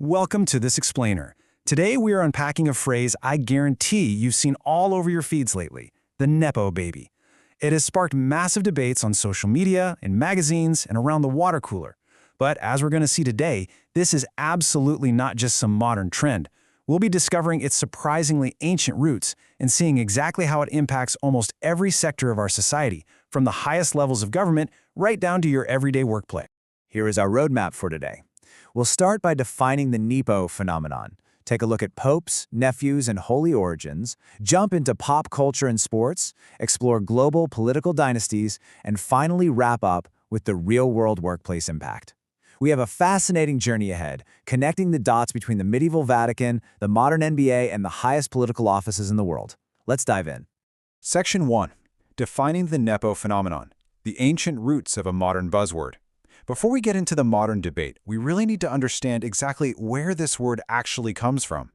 Welcome to This Explainer. Today we are unpacking a phrase I guarantee you've seen all over your feeds lately, the Nepo baby. It has sparked massive debates on social media, in magazines, and around the water cooler. But as we're going to see today, this is absolutely not just some modern trend. We'll be discovering its surprisingly ancient roots and seeing exactly how it impacts almost every sector of our society, from the highest levels of government right down to your everyday workplace. Here is our roadmap for today. We'll start by defining the Nepo phenomenon, take a look at popes, nephews, and holy origins, jump into pop culture and sports, explore global political dynasties, and finally wrap up with the real-world workplace impact. We have a fascinating journey ahead, connecting the dots between the medieval Vatican, the modern NBA, and the highest political offices in the world. Let's dive in. Section 1. Defining the Nepo phenomenon, the ancient roots of a modern buzzword. Before we get into the modern debate, we really need to understand exactly where this word actually comes from.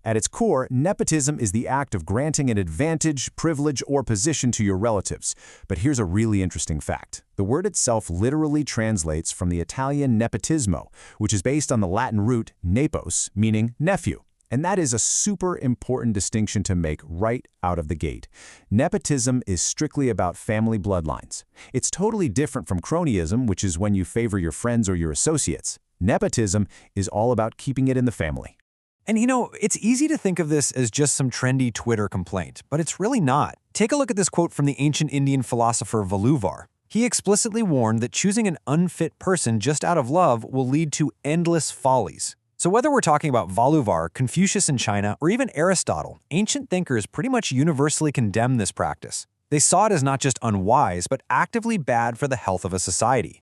At its core, nepotism is the act of granting an advantage, privilege, or position to your relatives. But here's a really interesting fact. The word itself literally translates from the Italian nepotismo, which is based on the Latin root nepos, meaning nephew. And that is a super important distinction to make right out of the gate. Nepotism is strictly about family bloodlines. It's totally different from cronyism, which is when you favor your friends or your associates. Nepotism is all about keeping it in the family. And it's easy to think of this as just some trendy Twitter complaint, but it's really not. Take a look at this quote from the ancient Indian philosopher Valluvar. He explicitly warned that choosing an unfit person just out of love will lead to endless follies. So whether we're talking about Valluvar, Confucius in China, or even Aristotle, ancient thinkers pretty much universally condemned this practice. They saw it as not just unwise, but actively bad for the health of a society.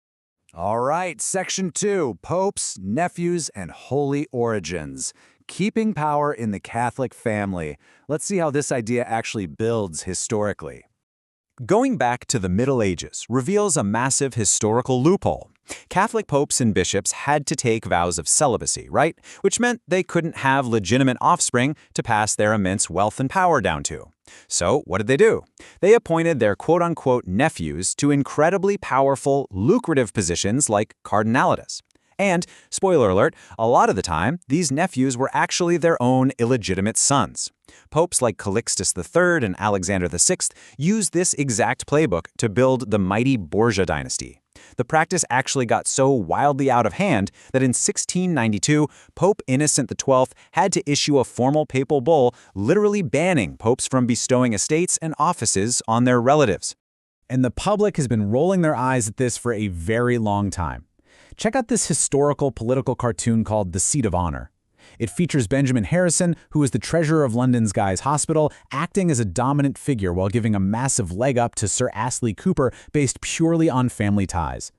All right, Section 2, popes, nephews, and holy origins. Keeping power in the Catholic family. Let's see how this idea actually builds historically. Going back to the Middle Ages reveals a massive historical loophole. Catholic popes and bishops had to take vows of celibacy, right? Which meant they couldn't have legitimate offspring to pass their immense wealth and power down to. So what did they do? They appointed their quote-unquote nephews to incredibly powerful, lucrative positions like cardinalities. And, spoiler alert, a lot of the time, these nephews were actually their own illegitimate sons. Popes like Calixtus III and Alexander VI used this exact playbook to build the mighty Borgia dynasty. The practice actually got so wildly out of hand that in 1692, Pope Innocent XII had to issue a formal papal bull literally banning popes from bestowing estates and offices on their relatives. And the public has been rolling their eyes at this for a very long time. Check out this historical political cartoon called The Seat of Honor. It features Benjamin Harrison, who is the treasurer of London's Guy's Hospital, acting as a dominant figure while giving a massive leg up to Sir Astley Cooper based purely on family ties.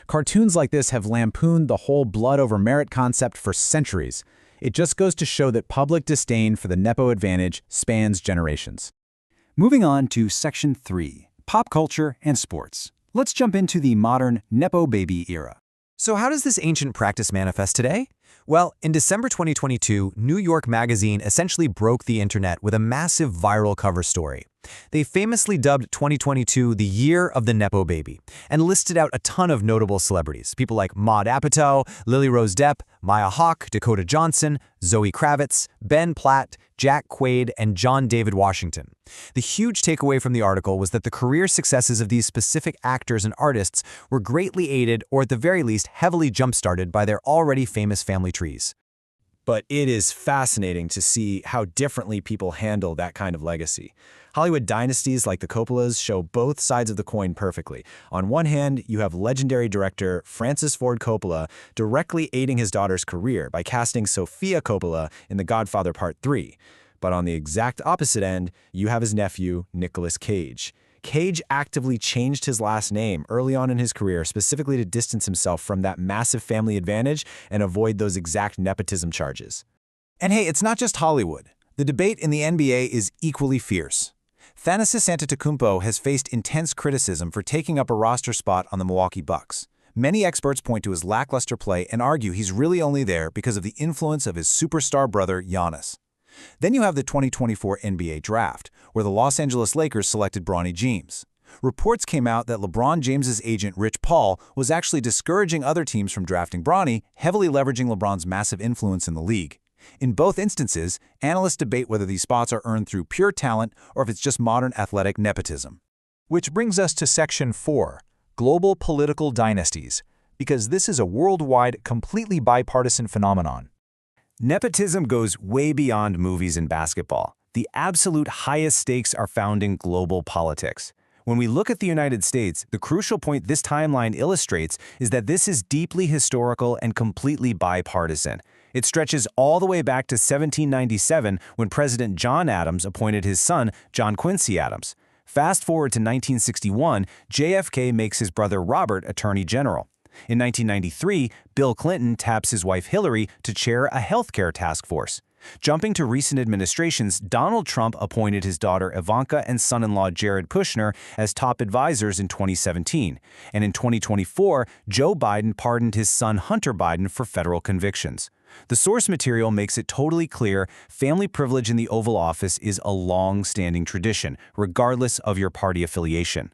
Cartoons like this have lampooned the whole blood over merit concept for centuries. It just goes to show that public disdain for the Nepo advantage spans generations. Moving on to Section 3, Pop Culture and Sports. Let's jump into the modern Nepo baby era. So how does this ancient practice manifest today? Well, in December 2022, New York Magazine essentially broke the internet with a massive viral cover story. They famously dubbed 2022 the year of the Nepo baby and listed out a ton of notable celebrities, people like Maude Apatow, Lily Rose Depp, Maya Hawke, Dakota Johnson, Zoe Kravitz, Ben Platt, Jack Quaid, and John David Washington. The huge takeaway from the article was that the career successes of these specific actors and artists were greatly aided, or at the very least heavily jump-started, by their already famous family trees. But it is fascinating to see how differently people handle that kind of legacy. Hollywood dynasties like the Coppolas show both sides of the coin perfectly. On one hand, you have legendary director Francis Ford Coppola directly aiding his daughter's career by casting Sofia Coppola in The Godfather Part 3. But on the exact opposite end, you have his nephew, Nicolas Cage. Cage actively changed his last name early on in his career, specifically to distance himself from that massive family advantage and avoid those exact nepotism charges. And hey, it's not just Hollywood. The debate in the NBA is equally fierce. Thanasis Antetokounmpo has faced intense criticism for taking up a roster spot on the Milwaukee Bucks. Many experts point to his lackluster play and argue he's really only there because of the influence of his superstar brother, Giannis. Then you have the 2024 NBA Draft, where the Los Angeles Lakers selected Bronny James. Reports came out that LeBron James's agent Rich Paul was actually discouraging other teams from drafting Bronny, heavily leveraging LeBron's massive influence in the league. In both instances, analysts debate whether these spots are earned through pure talent or if it's just modern athletic nepotism. Which brings us to Section 4, Global Political Dynasties, because this is a worldwide, completely bipartisan phenomenon. Nepotism goes way beyond movies and basketball. The absolute highest stakes are found in global politics. When we look at the United States, the crucial point this timeline illustrates is that this is deeply historical and completely bipartisan. It stretches all the way back to 1797 when President John Adams appointed his son, John Quincy Adams. Fast forward to 1961, JFK makes his brother Robert Attorney General. In 1993, Bill Clinton taps his wife Hillary to chair a healthcare task force. Jumping to recent administrations, Donald Trump appointed his daughter Ivanka and son-in-law Jared Kushner as top advisors in 2017. And in 2024, Joe Biden pardoned his son Hunter Biden for federal convictions. The source material makes it totally clear family privilege in the Oval Office is a long-standing tradition, regardless of your party affiliation.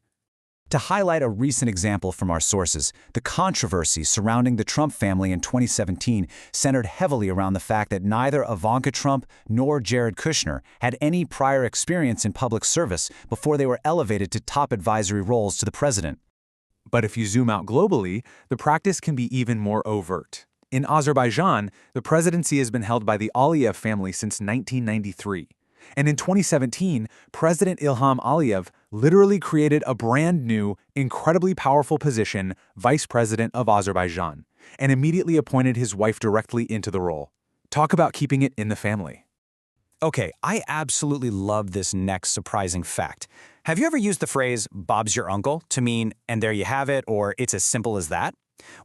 To highlight a recent example from our sources, the controversy surrounding the Trump family in 2017 centered heavily around the fact that neither Ivanka Trump nor Jared Kushner had any prior experience in public service before they were elevated to top advisory roles to the president. But if you zoom out globally, the practice can be even more overt. In Azerbaijan, the presidency has been held by the Aliyev family since 1993. And in 2017, President Ilham Aliyev literally created a brand new, incredibly powerful position, Vice President of Azerbaijan, and immediately appointed his wife directly into the role. Talk about keeping it in the family. Okay, I absolutely love this next surprising fact. Have you ever used the phrase, "Bob's your uncle," to mean, "and there you have it," or "it's as simple as that"?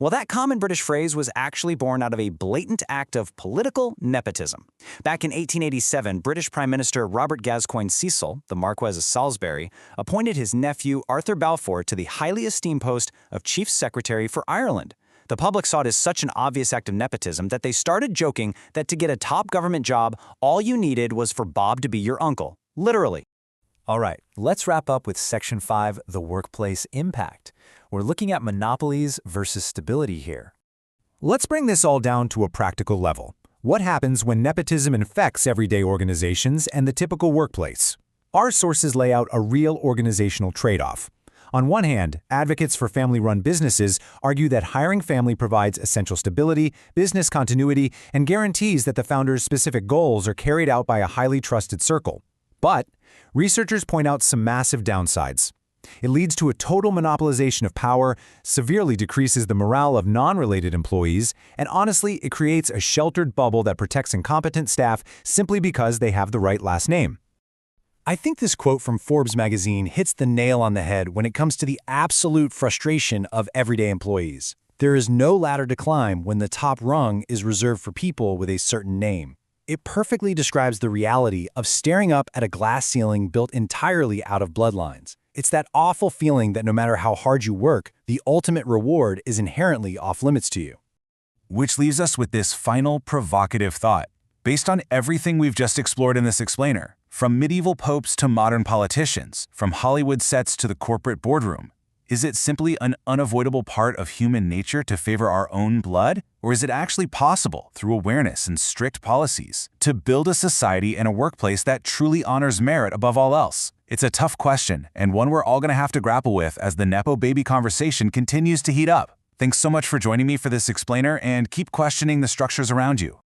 Well, that common British phrase was actually born out of a blatant act of political nepotism. Back in 1887, British Prime Minister Robert Gascoigne Cecil, the Marquess of Salisbury, appointed his nephew Arthur Balfour to the highly esteemed post of Chief Secretary for Ireland. The public saw it as such an obvious act of nepotism that they started joking that to get a top government job, all you needed was for Bob to be your uncle. Literally. All right, let's wrap up with Section 5, the workplace impact. We're looking at monopolies versus stability here. Let's bring this all down to a practical level. What happens when nepotism infects everyday organizations and the typical workplace? Our sources lay out a real organizational trade-off. On one hand, advocates for family-run businesses argue that hiring family provides essential stability, business continuity, and guarantees that the founder's specific goals are carried out by a highly trusted circle. But researchers point out some massive downsides. It leads to a total monopolization of power, severely decreases the morale of non-related employees, and honestly, it creates a sheltered bubble that protects incompetent staff simply because they have the right last name. I think this quote from Forbes magazine hits the nail on the head when it comes to the absolute frustration of everyday employees. There is no ladder to climb when the top rung is reserved for people with a certain name. It perfectly describes the reality of staring up at a glass ceiling built entirely out of bloodlines. It's that awful feeling that no matter how hard you work, the ultimate reward is inherently off-limits to you. Which leaves us with this final provocative thought. Based on everything we've just explored in this explainer, from medieval popes to modern politicians, from Hollywood sets to the corporate boardroom, is it simply an unavoidable part of human nature to favor our own blood? Or is it actually possible, through awareness and strict policies, to build a society and a workplace that truly honors merit above all else? It's a tough question, and one we're all going to have to grapple with as the Nepo baby conversation continues to heat up. Thanks so much for joining me for this explainer, and keep questioning the structures around you.